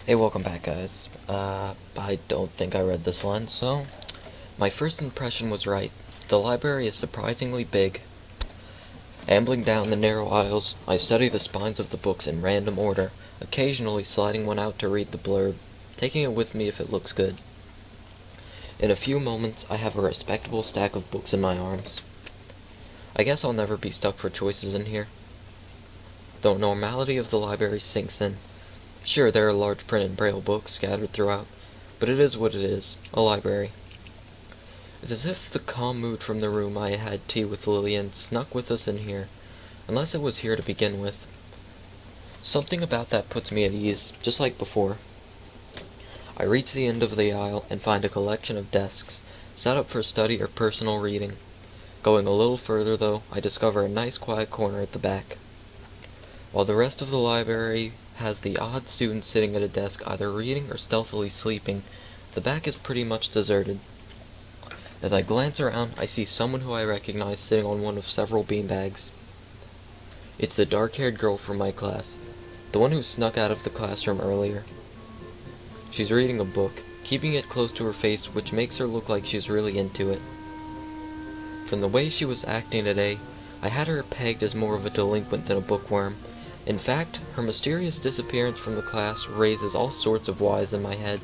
Hey, welcome back, guys. I don't think I read this line, so my first impression was right. The library is surprisingly big. Ambling down the narrow aisles, I study the spines of the books in random order, occasionally sliding one out to read the blurb, taking it with me if it looks good. In a few moments, I have a respectable stack of books in my arms. I guess I'll never be stuck for choices in here. The normality of the library sinks in. Sure, there are large print and braille books scattered throughout, but it is what it is, a library. It's as if the calm mood from the room I had tea with Lilly in snuck with us in here, unless it was here to begin with. Something about that puts me at ease, just like before. I reach the end of the aisle and find a collection of desks, set up for study or personal reading. Going a little further, though, I discover a nice quiet corner at the back. While the rest of the library has the odd student sitting at a desk either reading or stealthily sleeping, the back is pretty much deserted. As I glance around, I see someone who I recognize sitting on one of several beanbags. It's the dark-haired girl from my class, the one who snuck out of the classroom earlier. She's reading a book, keeping it close to her face, which makes her look like she's really into it. From the way she was acting today, I had her pegged as more of a delinquent than a bookworm. In fact, her mysterious disappearance from the class raises all sorts of whys in my head.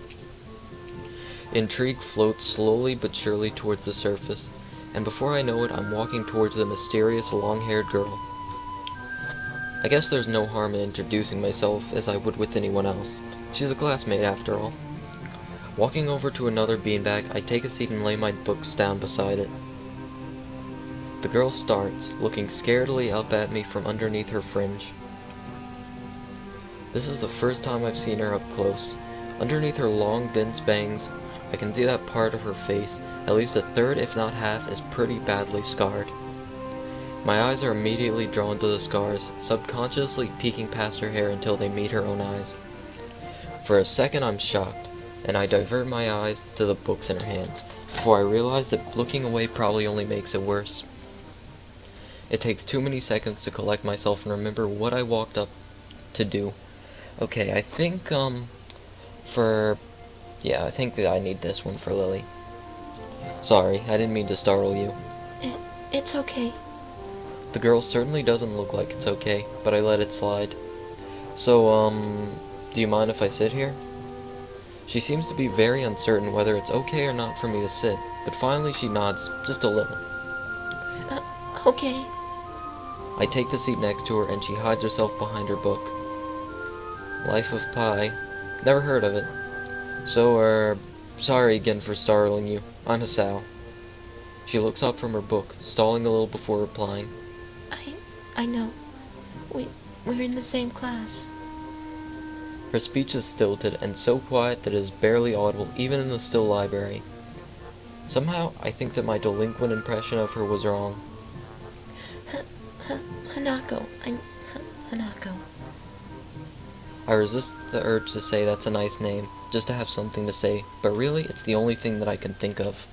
Intrigue floats slowly but surely towards the surface, and before I know it, I'm walking towards the mysterious long-haired girl. I guess there's no harm in introducing myself as I would with anyone else. She's a classmate after all. Walking over to another beanbag, I take a seat and lay my books down beside it. The girl starts, looking scaredly up at me from underneath her fringe. This is the first time I've seen her up close. Underneath her long, dense bangs, I can see that part of her face, at least a third if not half, is pretty badly scarred. My eyes are immediately drawn to the scars, subconsciously peeking past her hair until they meet her own eyes. For a second I'm shocked, and I divert my eyes to the books in her hands, before I realize that looking away probably only makes it worse. It takes too many seconds to collect myself and remember what I walked up to do. Okay, I think that I need this one for Lilly. Sorry, I didn't mean to startle you. It's okay. The girl certainly doesn't look like it's okay, but I let it slide. So, do you mind if I sit here? She seems to be very uncertain whether it's okay or not for me to sit, but finally she nods, just a little. Okay. I take the seat next to her and she hides herself behind her book. Life of Pi. Never heard of it. So, sorry again for startling you. I'm Hisao. She looks up from her book, stalling a little before replying. I know. We're in the same class. Her speech is stilted and so quiet that it is barely audible even in the still library. Somehow, I think that my delinquent impression of her was wrong. Hanako. I'm Hanako. I resist the urge to say that's a nice name, just to have something to say, but really, it's the only thing that I can think of.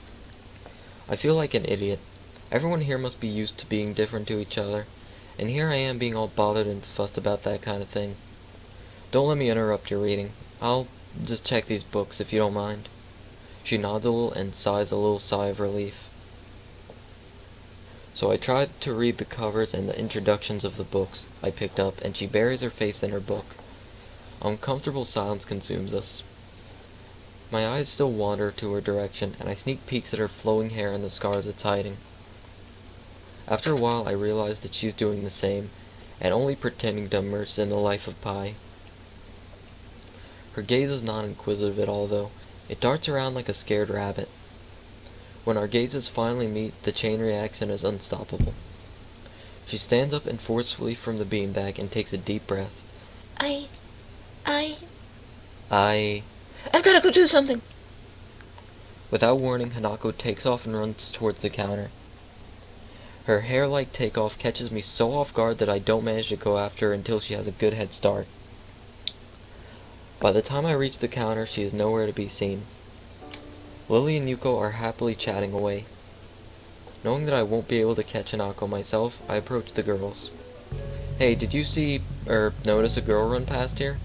I feel like an idiot. Everyone here must be used to being different to each other, and here I am being all bothered and fussed about that kind of thing. Don't let me interrupt your reading. I'll just check these books, if you don't mind. She nods a little and sighs a little sigh of relief. So I tried to read the covers and the introductions of the books I picked up, and she buries her face in her book. Uncomfortable silence consumes us. My eyes still wander to her direction, and I sneak peeks at her flowing hair and the scars it's hiding. After a while, I realize that she's doing the same, and only pretending to immerse in the life of Pi. Her gaze is not inquisitive at all, though. It darts around like a scared rabbit. When our gazes finally meet, the chain reaction is unstoppable. She stands up and forcefully from the beanbag and takes a deep breath. I've gotta go do something. Without warning, Hanako takes off and runs towards the counter. Her hair-like takeoff catches me so off guard that I don't manage to go after her until she has a good head start. By the time I reach the counter, she is nowhere to be seen. Lilly and Yuko are happily chatting away. Knowing that I won't be able to catch Hanako myself, I approach the girls. Hey, did you see, notice a girl run past here?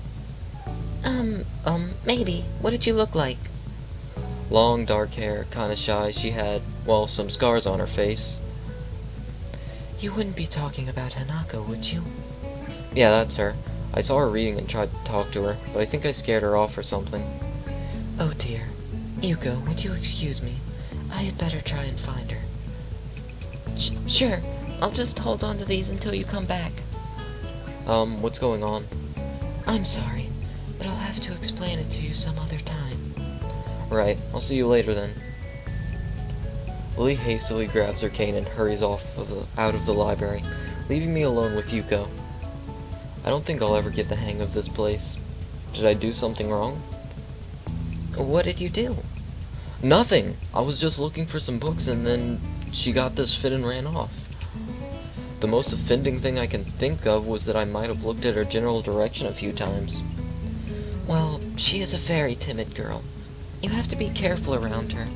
Maybe. What did you look like? Long, dark hair, kinda shy. She had, well, some scars on her face. You wouldn't be talking about Hanako, would you? Yeah, that's her. I saw her reading and tried to talk to her, but I think I scared her off or something. Oh dear. Yuko, would you excuse me? I had better try and find her. Sure. I'll just hold on to these until you come back. What's going on? I'm sorry, but I'll have to explain it to you some other time. Right, I'll see you later then. Lily hastily grabs her cane and hurries out of the library, leaving me alone with Yuko. I don't think I'll ever get the hang of this place. Did I do something wrong? What did you do? Nothing! I was just looking for some books and then she got this fit and ran off. The most offending thing I can think of was that I might have looked at her general direction a few times. Well, she is a very timid girl. You have to be careful around her.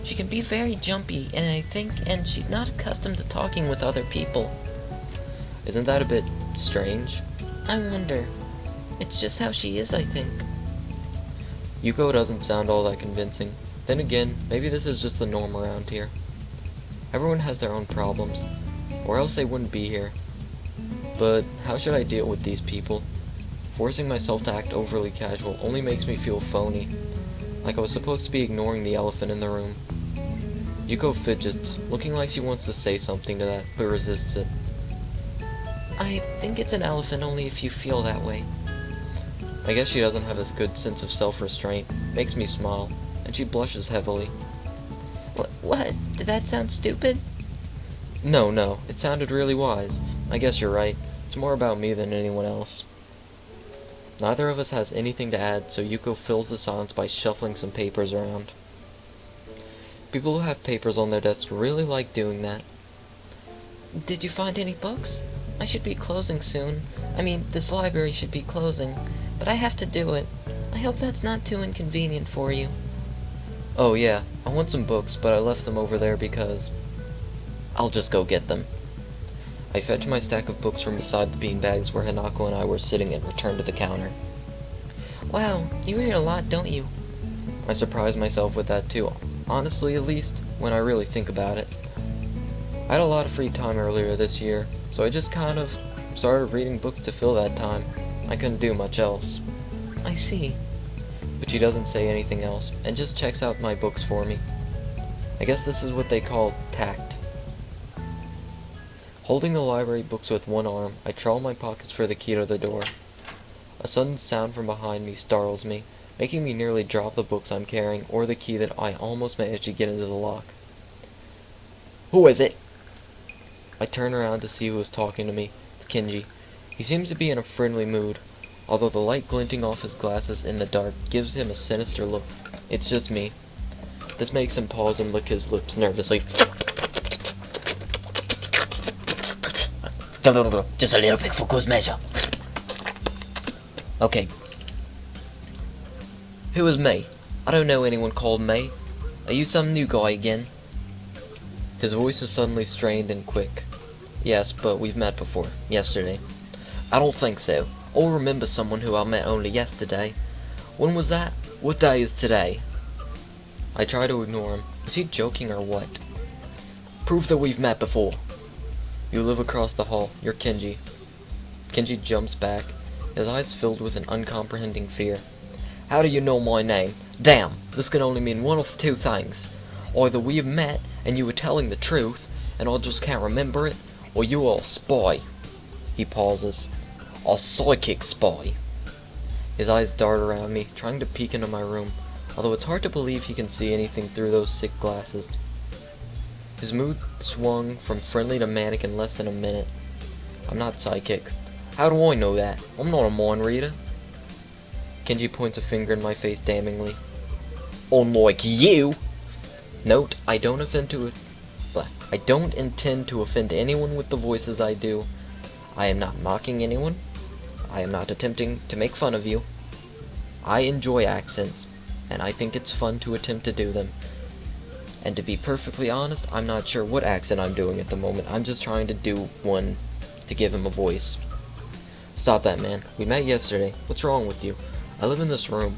She can be very jumpy, and she's not accustomed to talking with other people. Isn't that a bit strange? I wonder. It's just how she is, I think. Yuko doesn't sound all that convincing. Then again, maybe this is just the norm around here. Everyone has their own problems, or else they wouldn't be here. But how should I deal with these people? Forcing myself to act overly casual only makes me feel phony, like I was supposed to be ignoring the elephant in the room. Yuko fidgets, looking like she wants to say something to that, but resists it. I think it's an elephant only if you feel that way. I guess she doesn't have a good sense of self-restraint. Makes me smile, and she blushes heavily. What? Did that sound stupid? No, it sounded really wise. I guess you're right. It's more about me than anyone else. Neither of us has anything to add, so Yuko fills the silence by shuffling some papers around. People who have papers on their desks really like doing that. Did you find any books? I should be closing soon. I mean, this library should be closing, but I have to do it. I hope that's not too inconvenient for you. Oh yeah, I want some books, but I left them over there because... I'll just go get them. I fetch my stack of books from beside the beanbags where Hanako and I were sitting and return to the counter. Wow, you read a lot, don't you? I surprise myself with that too, honestly at least, when I really think about it. I had a lot of free time earlier this year, so I just kind of started reading books to fill that time. I couldn't do much else. I see. But she doesn't say anything else, and just checks out my books for me. I guess this is what they call tact. Holding the library books with one arm, I trawl my pockets for the key to the door. A sudden sound from behind me startles me, making me nearly drop the books I'm carrying or the key that I almost managed to get into the lock. Who is it? I turn around to see who is talking to me. It's Kenji. He seems to be in a friendly mood, although the light glinting off his glasses in the dark gives him a sinister look. It's just me. This makes him pause and lick his lips nervously. Just a little bit for good measure. Okay. Who is May? I don't know anyone called May. Are you some new guy again? His voice is suddenly strained and quick. Yes, but we've met before. Yesterday. I don't think so. I'll remember someone who I met only yesterday. When was that? What day is today? I try to ignore him. Is he joking or what? Prove that we've met before. You live across the hall. You're Kenji. Kenji jumps back, his eyes filled with an uncomprehending fear. How do you know my name? Damn, this can only mean one of two things. Either we have met and you were telling the truth, and I just can't remember it, or you are a spy. He pauses. A psychic spy. His eyes dart around me, trying to peek into my room, although it's hard to believe he can see anything through those sick glasses. His mood swung from friendly to manic in less than a minute. I'm not psychic. How do I know that? I'm not a mind reader. Kenji points a finger in my face damningly. Unlike you! Note, I don't intend to offend anyone with the voices I do. I am not mocking anyone. I am not attempting to make fun of you. I enjoy accents, and I think it's fun to attempt to do them. And to be perfectly honest, I'm not sure what accent I'm doing at the moment. I'm just trying to do one to give him a voice. Stop that, man. We met yesterday. What's wrong with you? I live in this room.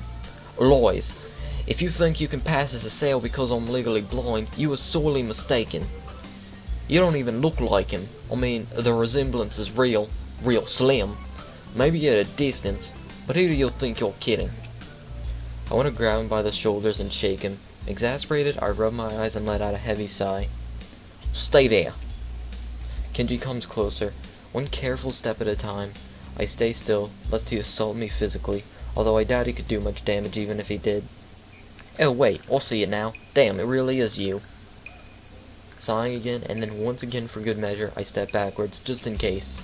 Lies. If you think you can pass as a sale because I'm legally blind, you are sorely mistaken. You don't even look like him. I mean, the resemblance is real slim. Maybe at a distance, but who do you think you're kidding? I want to grab him by the shoulders and shake him. Exasperated, I rub my eyes and let out a heavy sigh. Stay there. Kenji comes closer, one careful step at a time. I stay still, lest he assault me physically, although I doubt he could do much damage even if he did. Oh wait, I'll see it now. Damn, it really is you. Sighing again, and then once again for good measure, I step backwards, just in case.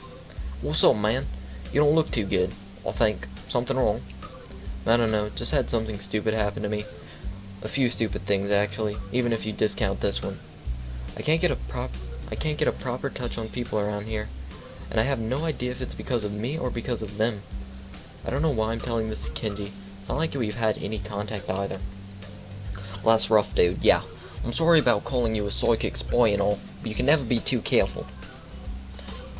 What's up, man? You don't look too good, I think. Something wrong? I don't know, just had something stupid happen to me. A few stupid things, actually, even if you discount this one. I can't get a proper touch on people around here, and I have no idea if it's because of me or because of them. I don't know why I'm telling this to Kenji. It's not like we've had any contact either. Well, that's rough, dude, yeah. I'm sorry about calling you a psychic spy and all, but you can never be too careful.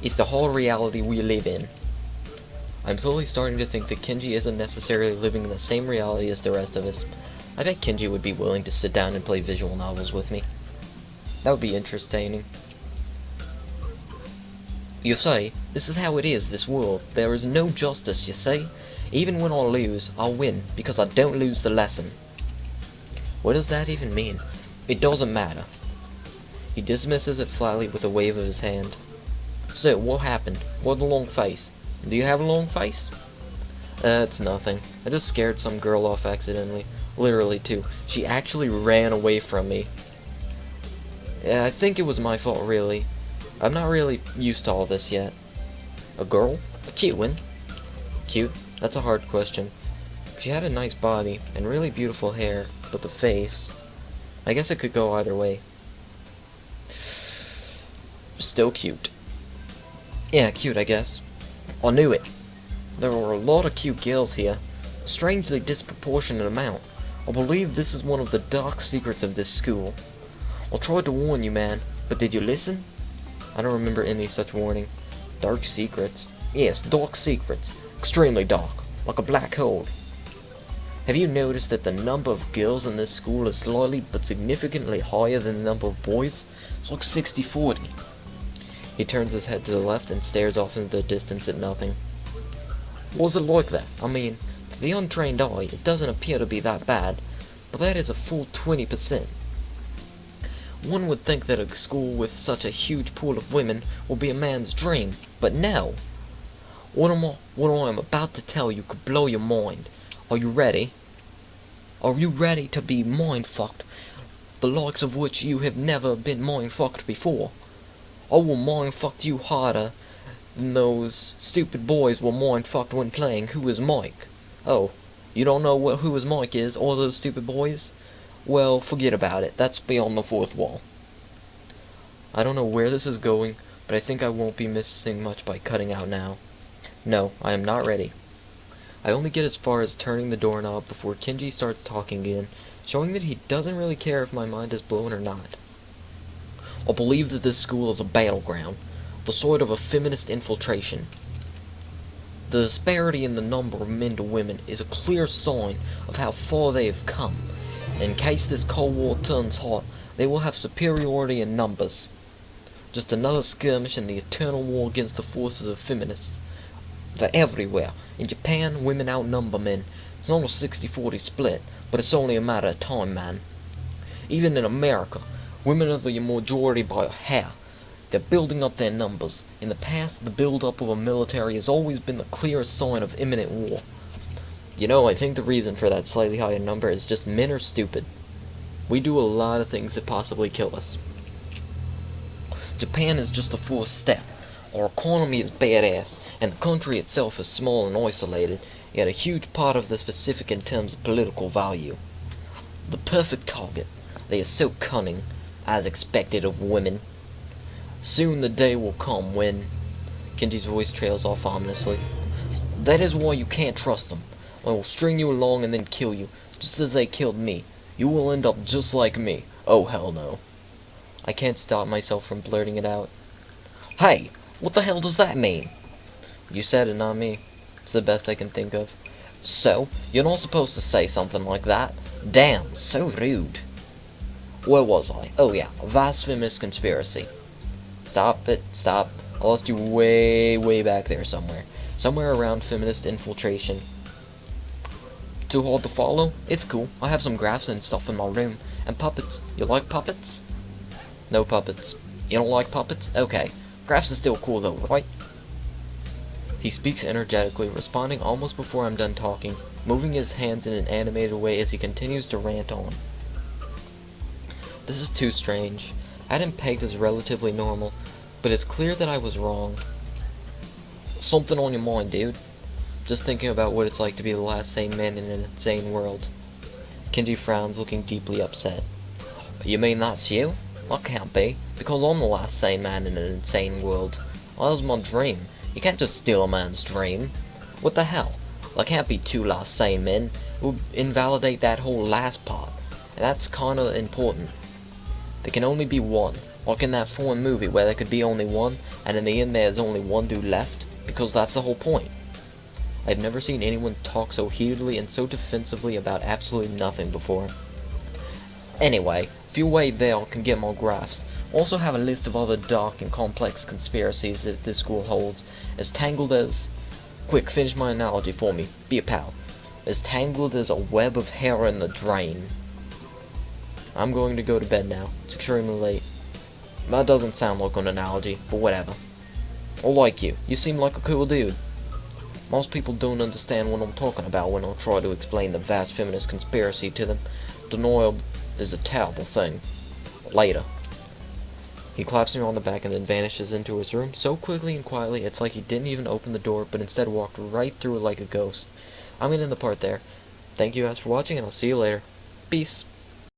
It's the whole reality we live in. I'm slowly starting to think that Kenji isn't necessarily living in the same reality as the rest of us. I bet Kenji would be willing to sit down and play visual novels with me. That would be interesting. You see, this is how it is, this world. There is no justice, you see? Even when I lose, I'll win, because I don't lose the lesson. What does that even mean? It doesn't matter. He dismisses it flatly with a wave of his hand. So, what happened? What the long face? Do you have a long face? It's nothing. I just scared some girl off accidentally. Literally, too. She actually ran away from me. Yeah, I think it was my fault, really. I'm not really used to all this yet. A girl? A cute one? Cute? That's a hard question. She had a nice body, and really beautiful hair, but the face... I guess it could go either way. Still cute. Yeah, cute, I guess. I knew it. There were a lot of cute girls here. A strangely disproportionate amount. I believe this is one of the dark secrets of this school. I tried to warn you, man, but did you listen? I don't remember any such warning. Dark secrets? Yes, dark secrets. Extremely dark. Like a black hole. Have you noticed that the number of girls in this school is slightly but significantly higher than the number of boys? It's like 60-40. He turns his head to the left and stares off into the distance at nothing. Was it like that? I mean, to the untrained eye, it doesn't appear to be that bad, but that is a full 20%. One would think that a school with such a huge pool of women would be a man's dream, but no. What I am about to tell you could blow your mind. Are you ready? Are you ready to be mind-fucked, the likes of which you have never been mind-fucked before? I will mind-fuck you harder than those stupid boys were mind-fucked when playing Who is Mike. Oh, you don't know what Who is Mike is, or those stupid boys? Well, forget about it. That's beyond the fourth wall. I don't know where this is going, but I think I won't be missing much by cutting out now. No, I am not ready. I only get as far as turning the doorknob before Kenji starts talking again, showing that he doesn't really care if my mind is blown or not. I believe that this school is a battleground, the sort of a feminist infiltration. The disparity in the number of men to women is a clear sign of how far they have come. In case this Cold War turns hot, they will have superiority in numbers. Just another skirmish in the eternal war against the forces of feminists. They're everywhere. In Japan, women outnumber men. It's not a 60-40 split, but it's only a matter of time, man. Even in America, women are the majority by a hair. They're building up their numbers. In the past, the build-up of a military has always been the clearest sign of imminent war. You know, I think the reason for that slightly higher number is just men are stupid. We do a lot of things that possibly kill us. Japan is just the first step. Our economy is badass, and the country itself is small and isolated, yet a huge part of the specific in terms of political value. The perfect target. They are so cunning, as expected of women. Soon the day will come when... Kenji's voice trails off ominously. That is why you can't trust them. I will string you along and then kill you, just as they killed me. You will end up just like me. Oh, hell no. I can't stop myself from blurting it out. Hey! What the hell does that mean? You said it, not me. It's the best I can think of. So, you're not supposed to say something like that. Damn, so rude. Where was I? Oh yeah, vast feminist conspiracy. Stop it, stop. I lost you way back there somewhere. Somewhere around feminist infiltration. Too hard to follow? It's cool. I have some graphs and stuff in my room. And puppets. You like puppets? No puppets. You don't like puppets? Okay. Graphs is still cool though, right? He speaks energetically, responding almost before I'm done talking, moving his hands in an animated way as he continues to rant on. This is too strange. I had him pegged as relatively normal, but it's clear that I was wrong. Something on your mind, dude? Just thinking about what it's like to be the last sane man in an insane world. Kenji frowns, looking deeply upset. You mean that's you? I can't be, because I'm the last sane man in an insane world. That was my dream. You can't just steal a man's dream. What the hell? There can't be two last sane men. It would invalidate that whole last part. And that's kinda important. There can only be one. Like in that foreign movie where there could be only one, and in the end there's only one dude left. Because that's the whole point. I've never seen anyone talk so heatedly and so defensively about absolutely nothing before. Anyway, if you wait there I can get more graphs. Also have a list of other dark and complex conspiracies that this school holds, as tangled as... Quick, finish my analogy for me. Be a pal. As tangled as a web of hair in the drain. I'm going to go to bed now. It's extremely late. That doesn't sound like an analogy, but whatever. I like you. You seem like a cool dude. Most people don't understand what I'm talking about when I try to explain the vast feminist conspiracy to them. Denial is a terrible thing. Later. He claps me on the back and then vanishes into his room so quickly and quietly it's like he didn't even open the door but instead walked right through it like a ghost. I'm gonna end the part there. Thank you guys for watching and I'll see you later. Peace.